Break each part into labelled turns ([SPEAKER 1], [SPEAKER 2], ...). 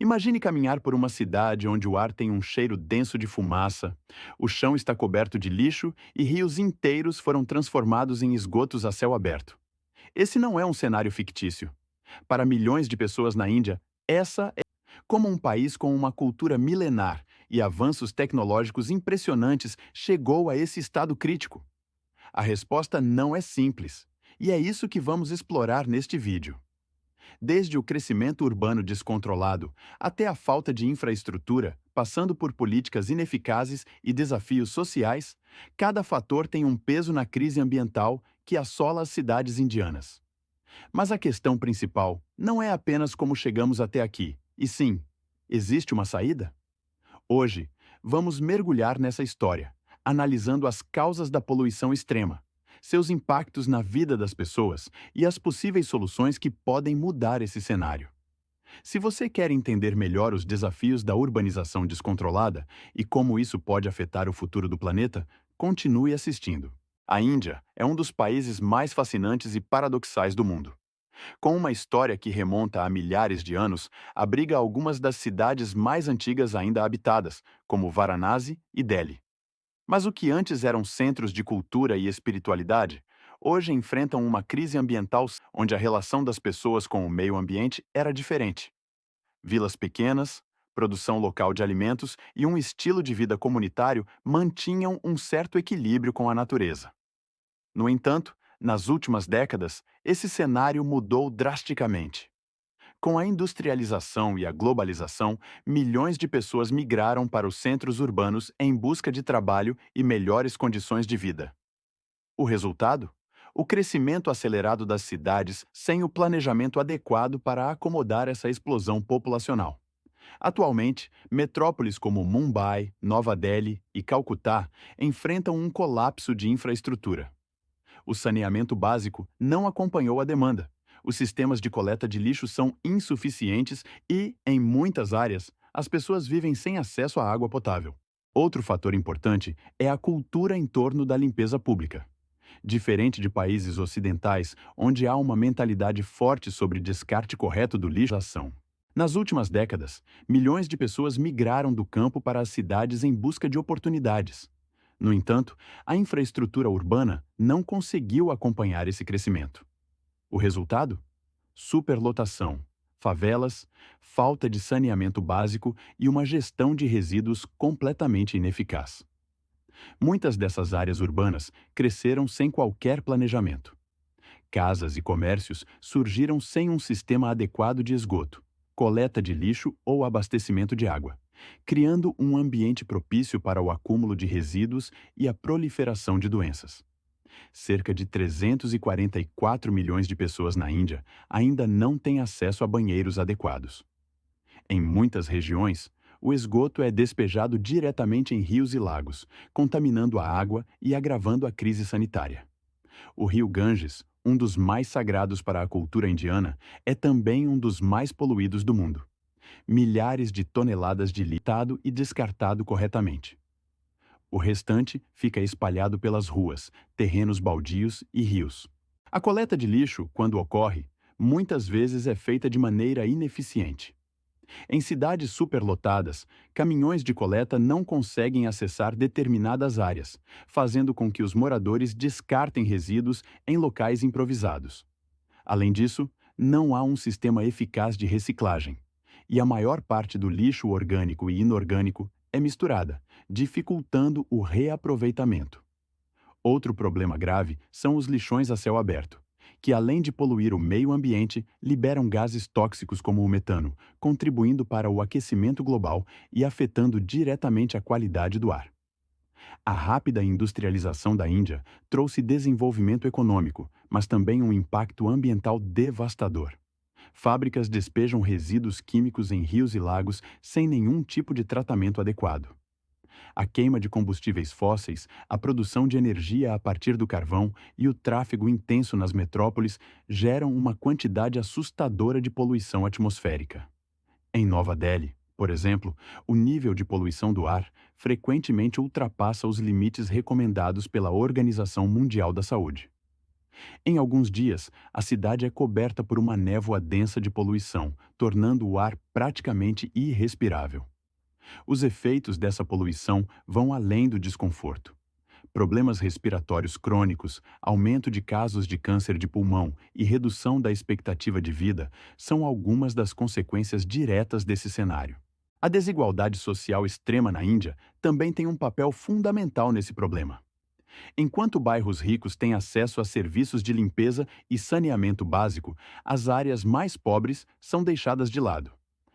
[SPEAKER 1] Imagine caminhar por uma cidade onde o ar tem um cheiro denso de fumaça, o chão está coberto de lixo e rios inteiros foram transformados em esgotos a céu aberto. Esse não é um cenário fictício. Para milhões de pessoas na Índia, essa é como um país com uma cultura milenar e avanços tecnológicos impressionantes chegou a esse estado crítico. A resposta não é simples, e é isso que vamos explorar neste vídeo. Desde o crescimento urbano descontrolado até a falta de infraestrutura, passando por políticas ineficazes e desafios sociais, cada fator tem um peso na crise ambiental que assola as cidades indianas. Mas a questão principal não é apenas como chegamos até aqui, e sim, existe uma saída? Hoje, vamos mergulhar nessa história, analisando as causas da poluição extrema, seus impactos na vida das pessoas e as possíveis soluções que podem mudar esse cenário. Se você quer entender melhor os desafios da urbanização descontrolada e como isso pode afetar o futuro do planeta, continue assistindo. A Índia é um dos países mais fascinantes e paradoxais do mundo. Com uma história que remonta a milhares de anos, abriga algumas das cidades mais antigas ainda habitadas, como Varanasi e Delhi. Mas o que antes eram centros de cultura e espiritualidade, hoje enfrentam uma crise ambiental onde a relação das pessoas com o meio ambiente era diferente. Vilas pequenas, produção local de alimentos e um estilo de vida comunitário mantinham um certo equilíbrio com a natureza. No entanto, nas últimas décadas, esse cenário mudou drasticamente. Com a industrialização e a globalização, milhões de pessoas migraram para os centros urbanos em busca de trabalho e melhores condições de vida. O resultado? O crescimento acelerado das cidades sem o planejamento adequado para acomodar essa explosão populacional. Atualmente, metrópoles como Mumbai, Nova Delhi e Calcutá enfrentam um colapso de infraestrutura. O saneamento básico não acompanhou a demanda. Os sistemas de coleta de lixo são insuficientes e, em muitas áreas, as pessoas vivem sem acesso à água potável. Outro fator importante é a cultura em torno da limpeza pública. Diferente de países ocidentais, onde há uma mentalidade forte sobre descarte correto do lixo, nas últimas décadas, milhões de pessoas migraram do campo para as cidades em busca de oportunidades. No entanto, a infraestrutura urbana não conseguiu acompanhar esse crescimento. O resultado? Superlotação, favelas, falta de saneamento básico e uma gestão de resíduos completamente ineficaz. Muitas dessas áreas urbanas cresceram sem qualquer planejamento. Casas e comércios surgiram sem um sistema adequado de esgoto, coleta de lixo ou abastecimento de água, criando um ambiente propício para o acúmulo de resíduos e a proliferação de doenças. Cerca de 344 milhões de pessoas na Índia ainda não têm acesso a banheiros adequados. Em muitas regiões, o esgoto é despejado diretamente em rios e lagos, contaminando a água e agravando a crise sanitária. O rio Ganges, um dos mais sagrados para a cultura indiana, é também um dos mais poluídos do mundo. Milhares de toneladas de lixo e descartado corretamente. O restante fica espalhado pelas ruas, terrenos baldios e rios. A coleta de lixo, quando ocorre, muitas vezes é feita de maneira ineficiente. Em cidades superlotadas, caminhões de coleta não conseguem acessar determinadas áreas, fazendo com que os moradores descartem resíduos em locais improvisados. Além disso, não há um sistema eficaz de reciclagem, e a maior parte do lixo orgânico e inorgânico é misturada, dificultando o reaproveitamento. Outro problema grave são os lixões a céu aberto, que além de poluir o meio ambiente, liberam gases tóxicos como o metano, contribuindo para o aquecimento global e afetando diretamente a qualidade do ar. A rápida industrialização da Índia trouxe desenvolvimento econômico, mas também um impacto ambiental devastador. Fábricas despejam resíduos químicos em rios e lagos sem nenhum tipo de tratamento adequado. A queima de combustíveis fósseis, a produção de energia a partir do carvão e o tráfego intenso nas metrópoles geram uma quantidade assustadora de poluição atmosférica. Em Nova Delhi, por exemplo, o nível de poluição do ar frequentemente ultrapassa os limites recomendados pela Organização Mundial da Saúde. Em alguns dias, a cidade é coberta por uma névoa densa de poluição, tornando o ar praticamente irrespirável. Os efeitos dessa poluição vão além do desconforto. Problemas respiratórios crônicos, aumento de casos de câncer de pulmão e redução da expectativa de vida são algumas das consequências diretas desse cenário. A desigualdade social extrema na Índia também tem um papel fundamental nesse problema. Enquanto bairros ricos têm acesso a serviços de limpeza e saneamento básico, as áreas mais pobres são deixadas de lado.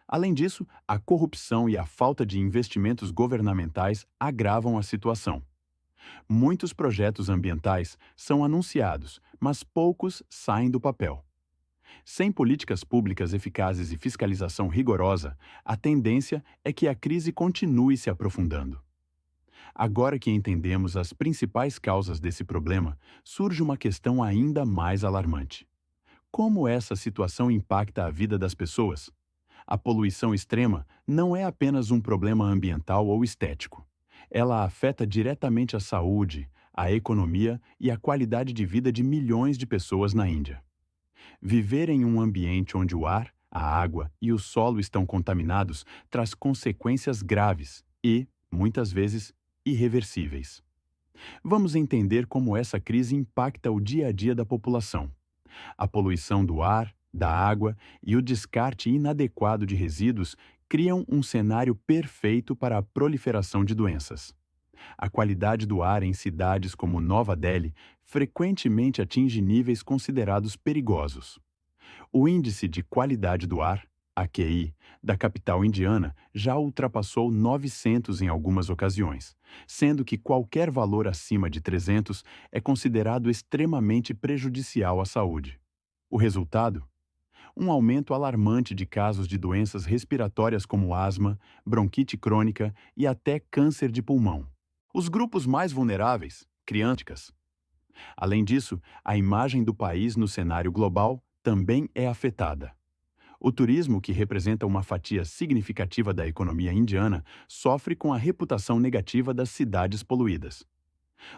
[SPEAKER 1] Além disso, a corrupção e a falta de investimentos governamentais agravam a situação. Muitos projetos ambientais são anunciados, mas poucos saem do papel. Sem políticas públicas eficazes e fiscalização rigorosa, a tendência é que a crise continue se aprofundando. Agora que entendemos as principais causas desse problema, surge uma questão ainda mais alarmante. Como essa situação impacta a vida das pessoas? A poluição extrema não é apenas um problema ambiental ou estético. Ela afeta diretamente a saúde, a economia e a qualidade de vida de milhões de pessoas na Índia. Viver em um ambiente onde o ar, a água e o solo estão contaminados traz consequências graves e, muitas vezes, irreversíveis. Vamos entender como essa crise impacta o dia a dia da população. A poluição do ar, da água e o descarte inadequado de resíduos criam um cenário perfeito para a proliferação de doenças. A qualidade do ar em cidades como Nova Delhi frequentemente atinge níveis considerados perigosos. O Índice de Qualidade do Ar, AQI, da capital indiana já ultrapassou 900 em algumas ocasiões, sendo que qualquer valor acima de 300 é considerado extremamente prejudicial à saúde. O resultado? Um aumento alarmante de casos de doenças respiratórias como asma, bronquite crônica e até câncer de pulmão. Os grupos mais vulneráveis, crianças. Além disso, a imagem do país no cenário global também é afetada. O turismo, que representa uma fatia significativa da economia indiana, sofre com a reputação negativa das cidades poluídas.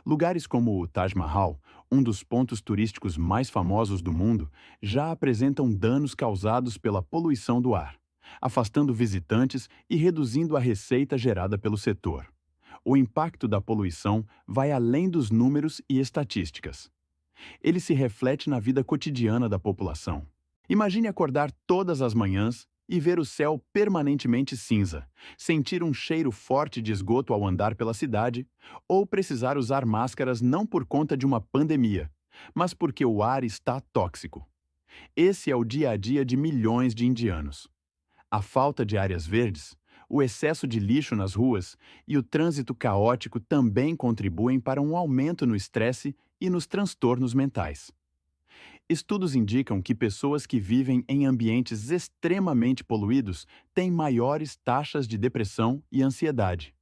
[SPEAKER 1] Lugares como o Taj Mahal, um dos pontos turísticos mais famosos do mundo, já apresentam danos causados pela poluição do ar, afastando visitantes e reduzindo a receita gerada pelo setor. O impacto da poluição vai além dos números e estatísticas. Ele se reflete na vida cotidiana da população. Imagine acordar todas as manhãs e ver o céu permanentemente cinza, sentir um cheiro forte de esgoto ao andar pela cidade, ou precisar usar máscaras não por conta de uma pandemia, mas porque o ar está tóxico. Esse é o dia a dia de milhões de indianos. A falta de áreas verdes, o excesso de lixo nas ruas e o trânsito caótico também contribuem para um aumento no estresse e nos transtornos mentais. Estudos indicam que pessoas que vivem em ambientes extremamente poluídos têm maiores taxas de depressão e ansiedade.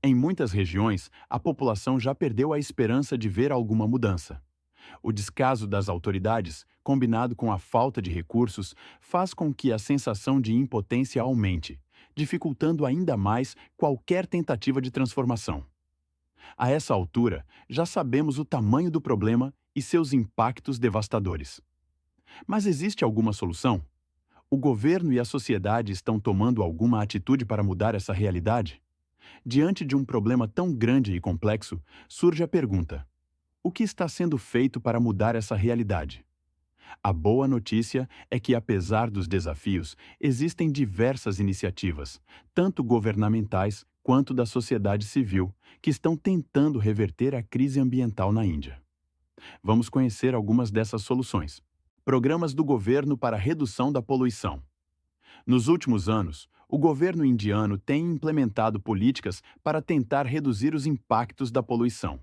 [SPEAKER 1] Em muitas regiões, a população já perdeu a esperança de ver alguma mudança. O descaso das autoridades, combinado com a falta de recursos, faz com que a sensação de impotência aumente, dificultando ainda mais qualquer tentativa de transformação. A essa altura, já sabemos o tamanho do problema e seus impactos devastadores. Mas existe alguma solução? O governo e a sociedade estão tomando alguma atitude para mudar essa realidade? Diante de um problema tão grande e complexo, surge a pergunta: o que está sendo feito para mudar essa realidade? A boa notícia é que, apesar dos desafios, existem diversas iniciativas, tanto governamentais quanto da sociedade civil, que estão tentando reverter a crise ambiental na Índia. Vamos conhecer algumas dessas soluções. Programas do governo para a redução da poluição. Nos últimos anos, o governo indiano tem implementado políticas para tentar reduzir os impactos da poluição.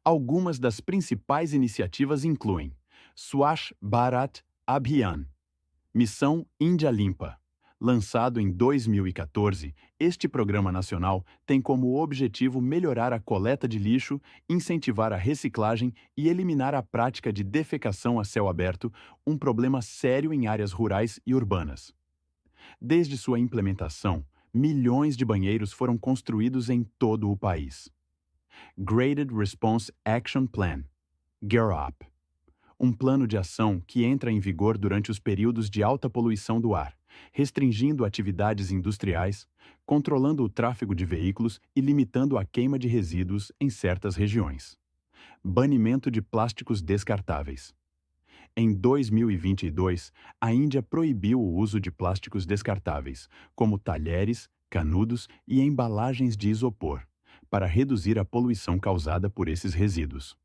[SPEAKER 1] Algumas das principais iniciativas incluem Swachh Bharat Abhiyan, Missão Índia Limpa. Lançado em 2014, este programa nacional tem como objetivo melhorar a coleta de lixo, incentivar a reciclagem e eliminar a prática de defecação a céu aberto, um problema sério em áreas rurais e urbanas. Desde sua implementação, milhões de banheiros foram construídos em todo o país. Graded Response Action Plan, GRAP. Um plano de ação que entra em vigor durante os períodos de alta poluição do ar, restringindo atividades industriais, controlando o tráfego de veículos e limitando a queima de resíduos em certas regiões. Banimento de plásticos descartáveis. Em 2022, a Índia proibiu o uso de plásticos descartáveis, como talheres, canudos e embalagens de isopor, para reduzir a poluição causada por esses resíduos.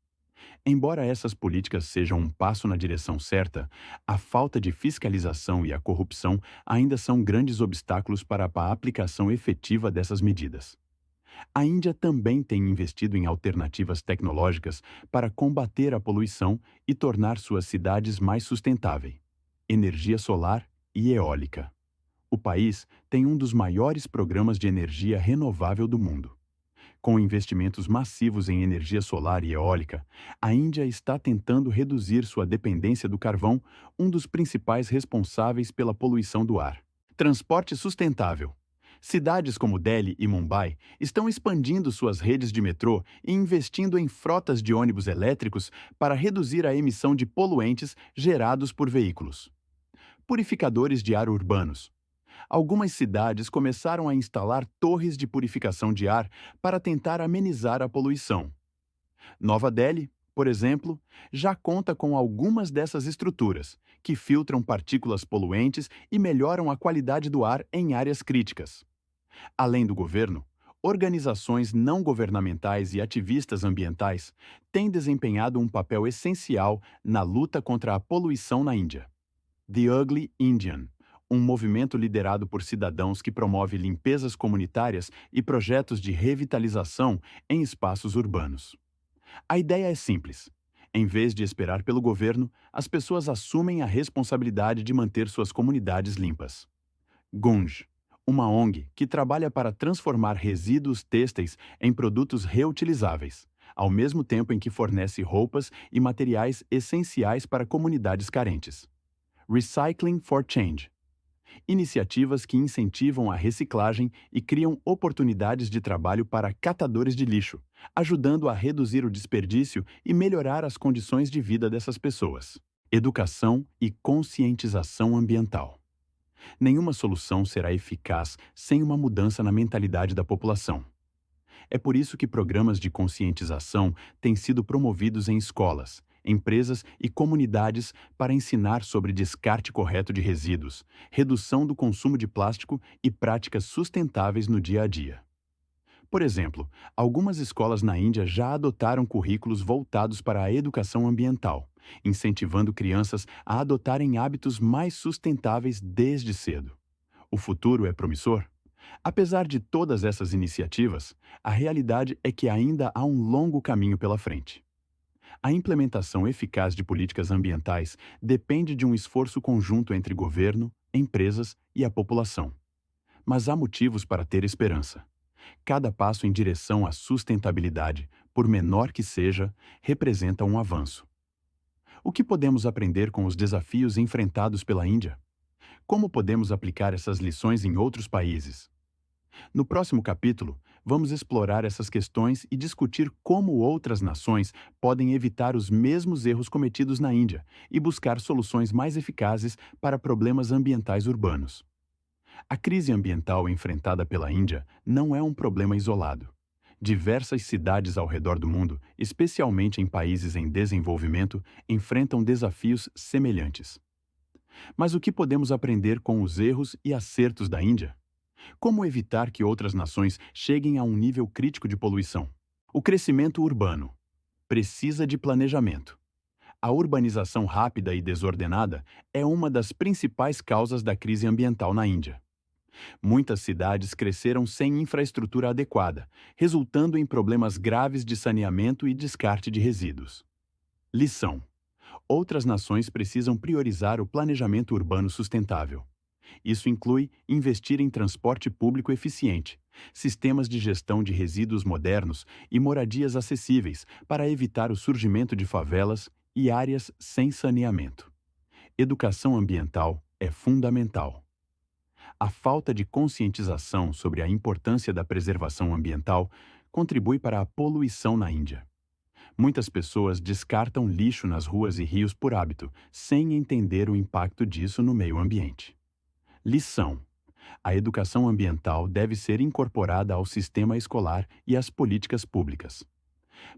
[SPEAKER 1] Embora essas políticas sejam um passo na direção certa, a falta de fiscalização e a corrupção ainda são grandes obstáculos para a aplicação efetiva dessas medidas. A Índia também tem investido em alternativas tecnológicas para combater a poluição e tornar suas cidades mais sustentáveis. Energia solar e eólica. O país tem um dos maiores programas de energia renovável do mundo. Com investimentos massivos em energia solar e eólica, a Índia está tentando reduzir sua dependência do carvão, um dos principais responsáveis pela poluição do ar. Transporte sustentável. Cidades como Delhi e Mumbai estão expandindo suas redes de metrô e investindo em frotas de ônibus elétricos para reduzir a emissão de poluentes gerados por veículos. Purificadores de ar urbanos. Algumas cidades começaram a instalar torres de purificação de ar para tentar amenizar a poluição. Nova Delhi, por exemplo, já conta com algumas dessas estruturas, que filtram partículas poluentes e melhoram a qualidade do ar em áreas críticas. Além do governo, organizações não governamentais e ativistas ambientais têm desempenhado um papel essencial na luta contra a poluição na Índia. The Ugly Indian, um movimento liderado por cidadãos que promove limpezas comunitárias e projetos de revitalização em espaços urbanos. A ideia é simples. Em vez de esperar pelo governo, as pessoas assumem a responsabilidade de manter suas comunidades limpas. Gunj, uma ONG que trabalha para transformar resíduos têxteis em produtos reutilizáveis, ao mesmo tempo em que fornece roupas e materiais essenciais para comunidades carentes. Recycling for Change. Iniciativas que incentivam a reciclagem e criam oportunidades de trabalho para catadores de lixo, ajudando a reduzir o desperdício e melhorar as condições de vida dessas pessoas. Educação e conscientização ambiental. Nenhuma solução será eficaz sem uma mudança na mentalidade da população. É por isso que programas de conscientização têm sido promovidos em escolas, empresas e comunidades para ensinar sobre descarte correto de resíduos, redução do consumo de plástico e práticas sustentáveis no dia a dia. Por exemplo, algumas escolas na Índia já adotaram currículos voltados para a educação ambiental, incentivando crianças a adotarem hábitos mais sustentáveis desde cedo. O futuro é promissor? Apesar de todas essas iniciativas, a realidade é que ainda há um longo caminho pela frente. A implementação eficaz de políticas ambientais depende de um esforço conjunto entre governo, empresas e a população. Mas há motivos para ter esperança. Cada passo em direção à sustentabilidade, por menor que seja, representa um avanço. O que podemos aprender com os desafios enfrentados pela Índia? Como podemos aplicar essas lições em outros países? No próximo capítulo, vamos explorar essas questões e discutir como outras nações podem evitar os mesmos erros cometidos na Índia e buscar soluções mais eficazes para problemas ambientais urbanos. A crise ambiental enfrentada pela Índia não é um problema isolado. Diversas cidades ao redor do mundo, especialmente em países em desenvolvimento, enfrentam desafios semelhantes. Mas o que podemos aprender com os erros e acertos da Índia? Como evitar que outras nações cheguem a um nível crítico de poluição? O crescimento urbano precisa de planejamento. A urbanização rápida e desordenada é uma das principais causas da crise ambiental na Índia. Muitas cidades cresceram sem infraestrutura adequada, resultando em problemas graves de saneamento e descarte de resíduos. Lição: outras nações precisam priorizar o planejamento urbano sustentável. Isso inclui investir em transporte público eficiente, sistemas de gestão de resíduos modernos e moradias acessíveis para evitar o surgimento de favelas e áreas sem saneamento. Educação ambiental é fundamental. A falta de conscientização sobre a importância da preservação ambiental contribui para a poluição na Índia. Muitas pessoas descartam lixo nas ruas e rios por hábito, sem entender o impacto disso no meio ambiente. Lição: a educação ambiental deve ser incorporada ao sistema escolar e às políticas públicas.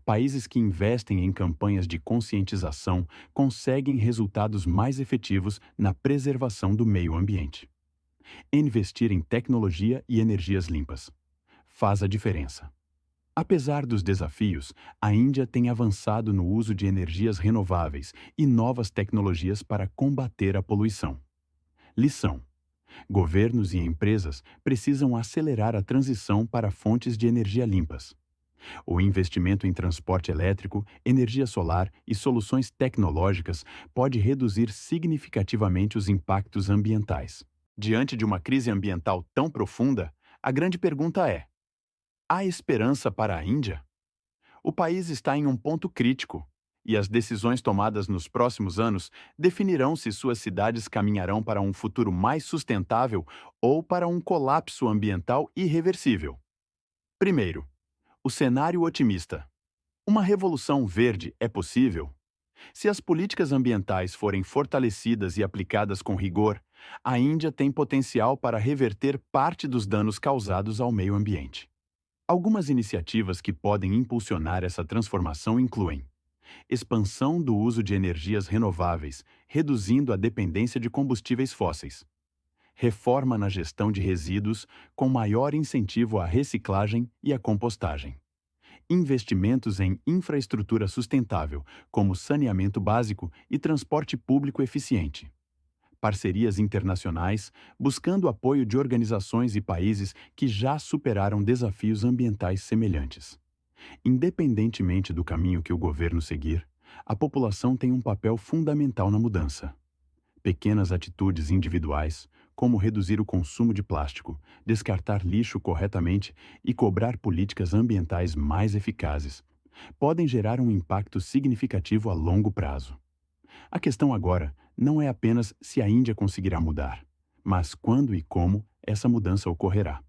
[SPEAKER 1] Países que investem em campanhas de conscientização conseguem resultados mais efetivos na preservação do meio ambiente. Investir em tecnologia e energias limpas faz a diferença. Apesar dos desafios, a Índia tem avançado no uso de energias renováveis e novas tecnologias para combater a poluição. Lição: governos e empresas precisam acelerar a transição para fontes de energia limpas. O investimento em transporte elétrico, energia solar e soluções tecnológicas pode reduzir significativamente os impactos ambientais. Diante de uma crise ambiental tão profunda, a grande pergunta é: há esperança para a Índia? O país está em um ponto crítico, e as decisões tomadas nos próximos anos definirão se suas cidades caminharão para um futuro mais sustentável ou para um colapso ambiental irreversível. Primeiro, o cenário otimista. Uma revolução verde é possível? Se as políticas ambientais forem fortalecidas e aplicadas com rigor, a Índia tem potencial para reverter parte dos danos causados ao meio ambiente. Algumas iniciativas que podem impulsionar essa transformação incluem: expansão do uso de energias renováveis, reduzindo a dependência de combustíveis fósseis; reforma na gestão de resíduos, com maior incentivo à reciclagem e à compostagem; investimentos em infraestrutura sustentável, como saneamento básico e transporte público eficiente; parcerias internacionais, buscando apoio de organizações e países que já superaram desafios ambientais semelhantes. Independentemente do caminho que o governo seguir, a população tem um papel fundamental na mudança. Pequenas atitudes individuais, como reduzir o consumo de plástico, descartar lixo corretamente e cobrar políticas ambientais mais eficazes, podem gerar um impacto significativo a longo prazo. A questão agora não é apenas se a Índia conseguirá mudar, mas quando e como essa mudança ocorrerá.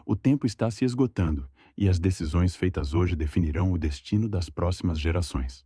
[SPEAKER 1] O tempo está se esgotando e as decisões feitas hoje definirão o destino das próximas gerações.